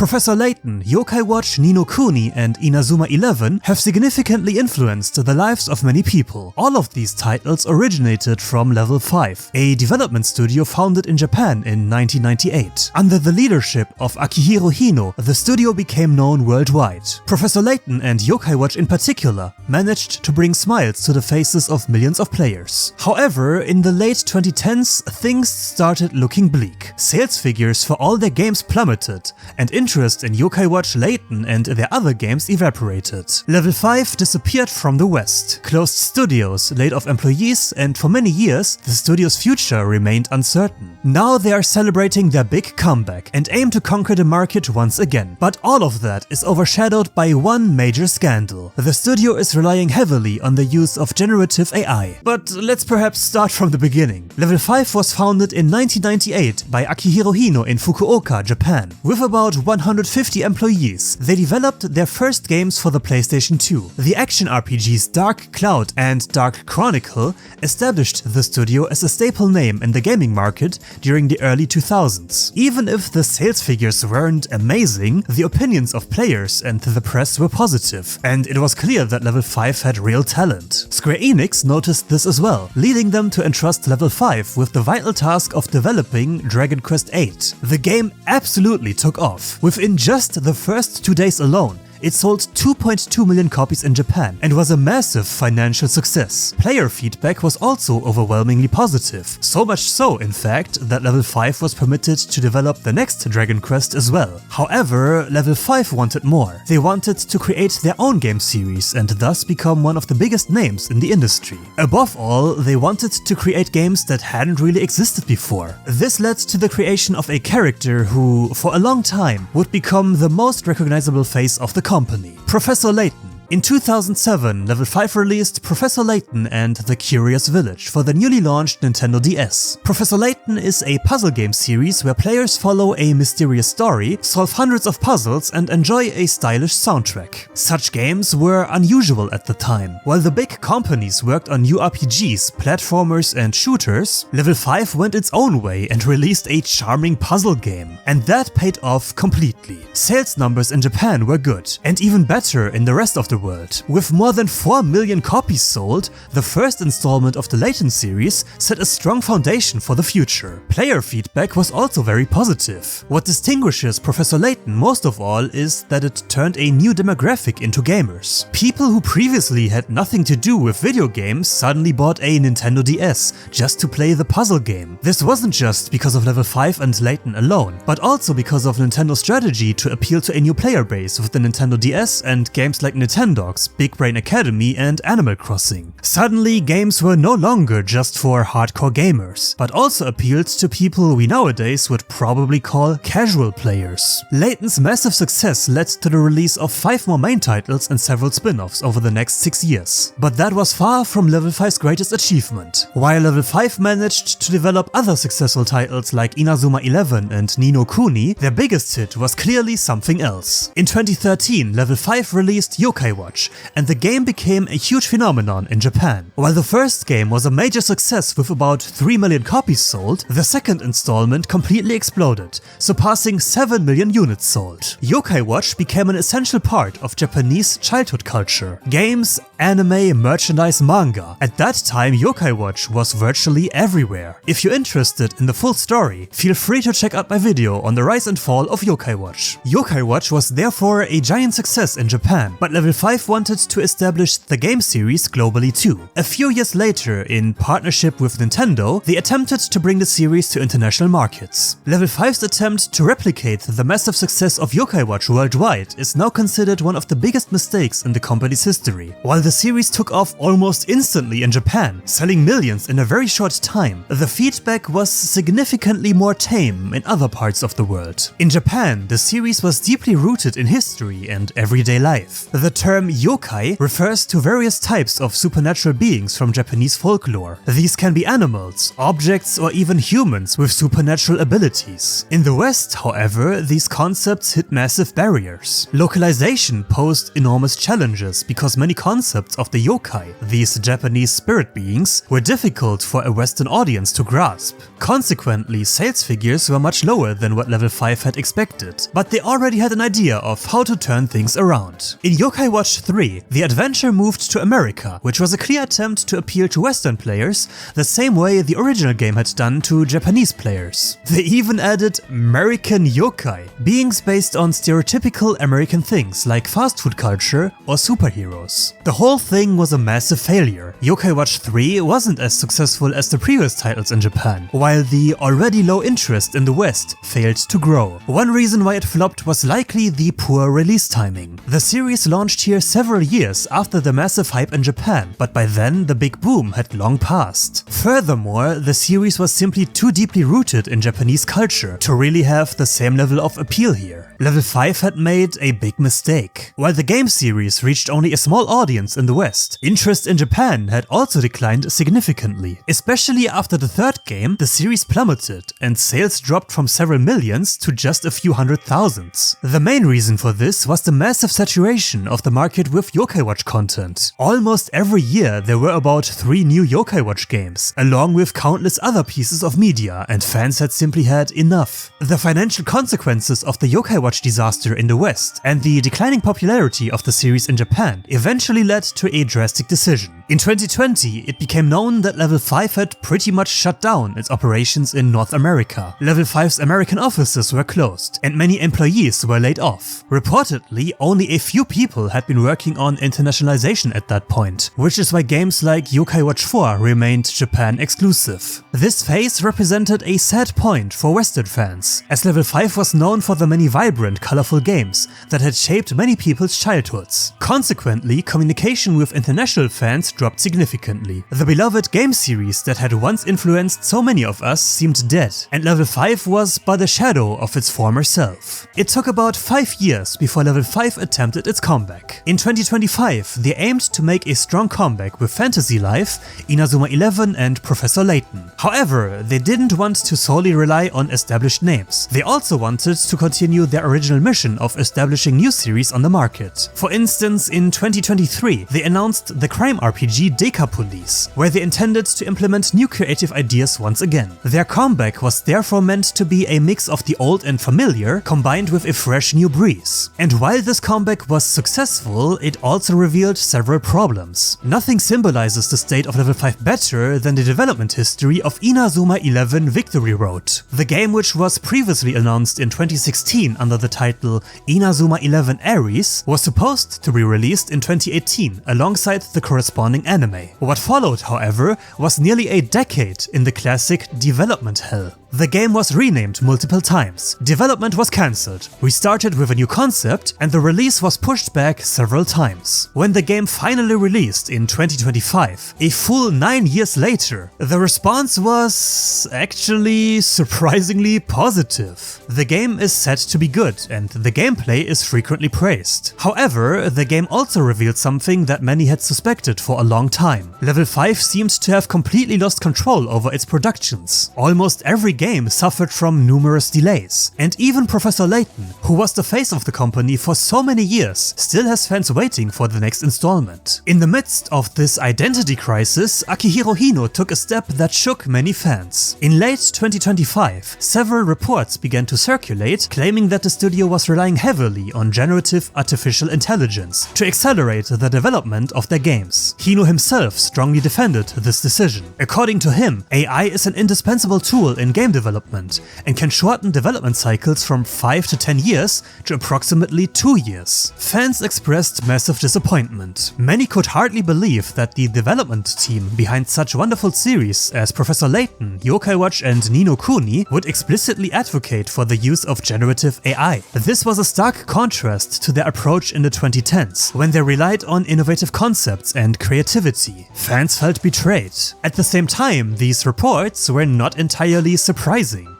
Professor Layton, Yokai Watch, Ni no Kuni, and Inazuma 11 have significantly influenced the lives of many people. All of these titles originated from Level 5, a development studio founded in Japan in 1998. Under the leadership of Akihiro Hino, the studio became known worldwide. Professor Layton and Yokai Watch in particular managed to bring smiles to the faces of millions of players. However, in the late 2010s, things started looking bleak. Sales figures for all their games plummeted, and interest in Yokai Watch, Layton, and their other games evaporated. Level 5 disappeared from the West, closed studios, laid off employees, and for many years, the studio's future remained uncertain. Now they are celebrating their big comeback and aim to conquer the market once again. But all of that is overshadowed by one major scandal. The studio is relying heavily on the use of generative AI. But let's perhaps start from the beginning. Level 5 was founded in 1998 by Akihiro Hino in Fukuoka, Japan. With about 150 employees, they developed their first games for the PlayStation 2. The action RPGs Dark Cloud and Dark Chronicle established the studio as a staple name in the gaming market during the early 2000s. Even if the sales figures weren't amazing, the opinions of players and the press were positive, and it was clear that Level 5 had real talent. Square Enix noticed this as well, leading them to entrust Level 5 with the vital task of developing Dragon Quest VIII. The game absolutely took off. Within just the first 2 days alone, it sold 2.2 million copies in Japan and was a massive financial success. Player feedback was also overwhelmingly positive, so much so, in fact, that Level 5 was permitted to develop the next Dragon Quest as well. However, Level 5 wanted more. They wanted to create their own game series and thus become one of the biggest names in the industry. Above all, they wanted to create games that hadn't really existed before. This led to the creation of a character who, for a long time, would become the most recognizable face of the company, Professor Layton. In 2007, Level 5 released Professor Layton and the Curious Village for the newly launched Nintendo DS. Professor Layton is a puzzle game series where players follow a mysterious story, solve hundreds of puzzles, and enjoy a stylish soundtrack. Such games were unusual at the time. While the big companies worked on new RPGs, platformers, and shooters, Level 5 went its own way and released a charming puzzle game. And that paid off completely. Sales numbers in Japan were good, and even better in the rest of the world. With more than 4 million copies sold, the first installment of the Layton series set a strong foundation for the future. Player feedback was also very positive. What distinguishes Professor Layton most of all is that it turned a new demographic into gamers. People who previously had nothing to do with video games suddenly bought a Nintendo DS just to play the puzzle game. This wasn't just because of Level 5 and Layton alone, but also because of Nintendo's strategy to appeal to a new player base with the Nintendo DS and games like Nintendogs, Big Brain Academy, and Animal Crossing. Suddenly, games were no longer just for hardcore gamers, but also appealed to people we nowadays would probably call casual players. Layton's massive success led to the release of 5 more main titles and several spin-offs over the next 6 years. But that was far from Level 5's greatest achievement. While Level 5 managed to develop other successful titles like Inazuma 11 and Ni no Kuni, their biggest hit was clearly something else. In 2013, Level 5 released Yokai Watch, and the game became a huge phenomenon in Japan. While the first game was a major success with about 3 million copies sold, the second installment completely exploded, surpassing 7 million units sold. Yokai Watch became an essential part of Japanese childhood culture. Games, anime, merchandise, manga. At that time, Yokai Watch was virtually everywhere. If you're interested in the full story, feel free to check out my video on the rise and fall of Yokai Watch. Yokai Watch was therefore a giant success in Japan, but Level 5 wanted to establish the game series globally too. A few years later, in partnership with Nintendo, they attempted to bring the series to international markets. Level 5's attempt to replicate the massive success of Yokai Watch worldwide is now considered one of the biggest mistakes in the company's history. While the series took off almost instantly in Japan, selling millions in a very short time, the feedback was significantly more tame in other parts of the world. In Japan, the series was deeply rooted in history and everyday life. The term term yokai refers to various types of supernatural beings from Japanese folklore. These can be animals, objects, or even humans with supernatural abilities. In the West, however, these concepts hit massive barriers. Localization posed enormous challenges because many concepts of the yokai, these Japanese spirit beings, were difficult for a Western audience to grasp. Consequently, sales figures were much lower than what Level 5 had expected, but they already had an idea of how to turn things around. In Yokai Watch 3, the adventure moved to America, which was a clear attempt to appeal to Western players the same way the original game had done to Japanese players. They even added American yokai, beings based on stereotypical American things like fast food culture or superheroes. The whole thing was a massive failure. Yokai Watch 3 wasn't as successful as the previous titles in Japan, while the already low interest in the West failed to grow. One reason why it flopped was likely the poor release timing. The series launched here several years after the massive hype in Japan, but by then the big boom had long passed. Furthermore, the series was simply too deeply rooted in Japanese culture to really have the same level of appeal here. Level 5 had made a big mistake. While the game series reached only a small audience in the West, interest in Japan had also declined significantly. Especially after the third game, the series plummeted and sales dropped from several millions to just a few hundred thousands. The main reason for this was the massive saturation of the market with Yokai Watch content. Almost every year there were about 3 new Yokai Watch games, along with countless other pieces of media, and fans had simply had enough. The financial consequences of the Yokai Watch disaster in the West and the declining popularity of the series in Japan eventually led to a drastic decision. In 2020, it became known that Level 5 had pretty much shut down its operations in North America. Level 5's American offices were closed, and many employees were laid off. Reportedly, only a few people had been working on internationalization at that point, which is why games like Yokai Watch 4 remained Japan exclusive. This phase represented a sad point for Western fans, as Level 5 was known for the many vibrant, colorful games that had shaped many people's childhoods. Consequently, communication with international fans dropped significantly. The beloved game series that had once influenced so many of us seemed dead, and Level 5 was but a shadow of its former self. It took about 5 years before Level 5 attempted its comeback. In 2025, they aimed to make a strong comeback with Fantasy Life, Inazuma 11 and Professor Layton. However, they didn't want to solely rely on established names. They also wanted to continue their original mission of establishing new series on the market. For instance, in 2023, they announced the crime RPG Decapolice, where they intended to implement new creative ideas once again. Their comeback was therefore meant to be a mix of the old and familiar, combined with a fresh new breeze. And while this comeback was successful, it also revealed several problems. Nothing symbolizes the state of Level 5 better than the development history of Inazuma 11 Victory Road. The game, which was previously announced in 2016 under the title Inazuma 11 Ares, was supposed to be released in 2018 alongside the corresponding anime. What followed, however, was nearly a decade in the classic development hell. The game was renamed multiple times, development was cancelled, restarted with a new concept, and the release was pushed back several times. When the game finally released in 2025, a full 9 years later, the response was actually surprisingly positive. The game is said to be good, and the gameplay is frequently praised. However, the game also revealed something that many had suspected for a long time. Level 5 seemed to have completely lost control over its productions. Almost every game suffered from numerous delays, and even Professor Layton, who was the face of the company for so many years, still has fans waiting for the next installment. In the midst of this identity crisis, Akihiro Hino took a step that shook many fans. In late 2025, several reports began to circulate claiming that the studio was relying heavily on generative artificial intelligence to accelerate the development of their games. Hino himself strongly defended this decision. According to him, AI is an indispensable tool in game development and can shorten development cycles from 5 to 10 years to approximately 2 years. Fans expressed massive disappointment. Many could hardly believe that the development team behind such wonderful series as Professor Layton, Yokai Watch and Ni no Kuni would explicitly advocate for the use of generative AI. This was a stark contrast to their approach in the 2010s, when they relied on innovative concepts and creativity. Fans felt betrayed. At the same time, these reports were not entirely surprising.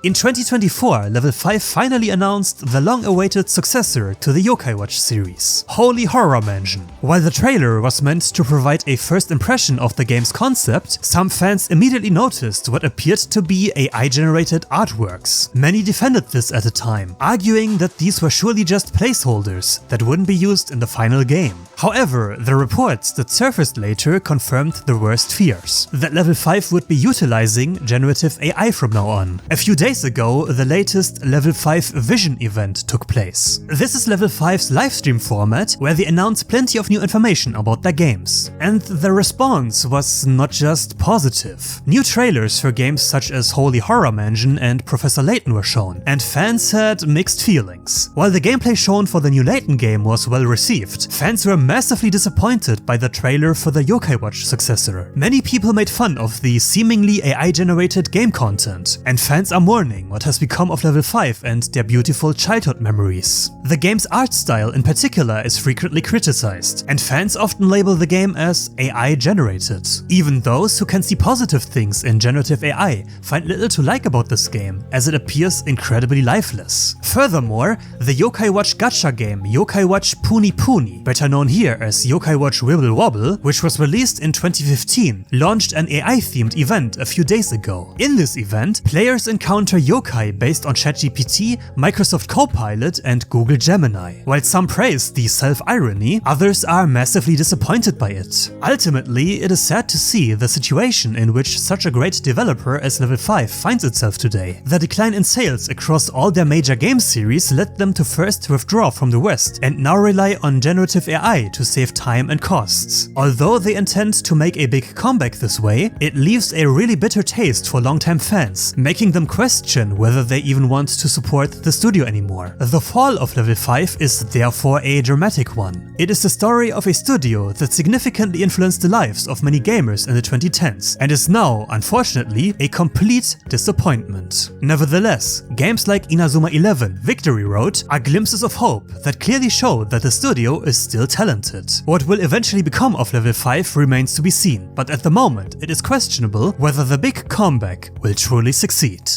In 2024, Level 5 finally announced the long-awaited successor to the Yokai Watch series, Holy Horror Mansion. While the trailer was meant to provide a first impression of the game's concept, some fans immediately noticed what appeared to be AI-generated artworks. Many defended this at the time, arguing that these were surely just placeholders that wouldn't be used in the final game. However, the reports that surfaced later confirmed the worst fears, that Level 5 would be utilizing generative AI from now on. A few days ago, the latest Level 5 Vision event took place. This is Level 5's livestream format, where they announce plenty of new information about their games. And the response was not just positive. New trailers for games such as Holy Horror Mansion and Professor Layton were shown, and fans had mixed feelings. While the gameplay shown for the new Layton game was well received, fans were massively disappointed by the trailer for the Yokai Watch successor. Many people made fun of the seemingly AI-generated game content, and fans are mourning what has become of Level 5 and their beautiful childhood memories. The game's art style in particular is frequently criticized, and fans often label the game as AI-generated. Even those who can see positive things in generative AI find little to like about this game, as it appears incredibly lifeless. Furthermore, the Yokai Watch gacha game Yokai Watch Puni Puni, better known here as Yokai Watch Wibble Wobble, which was released in 2015, launched an AI-themed event a few days ago. In this event, players encounter yokai based on ChatGPT, Microsoft Copilot, and Google Gemini. While some praise the self-irony, others are massively disappointed by it. Ultimately, it is sad to see the situation in which such a great developer as Level 5 finds itself today. The decline in sales across all their major game series led them to first withdraw from the West and now rely on generative AI to save time and costs. Although they intend to make a big comeback this way, it leaves a really bitter taste for longtime fans, making them question whether they even want to support the studio anymore. The fall of Level 5 is therefore a dramatic one. It is the story of a studio that significantly influenced the lives of many gamers in the 2010s and is now, unfortunately, a complete disappointment. Nevertheless, games like Inazuma 11 Victory Road are glimpses of hope that clearly show that the studio is still talented. What will eventually become of Level 5 remains to be seen, but at the moment it is questionable whether the big comeback will truly succeed.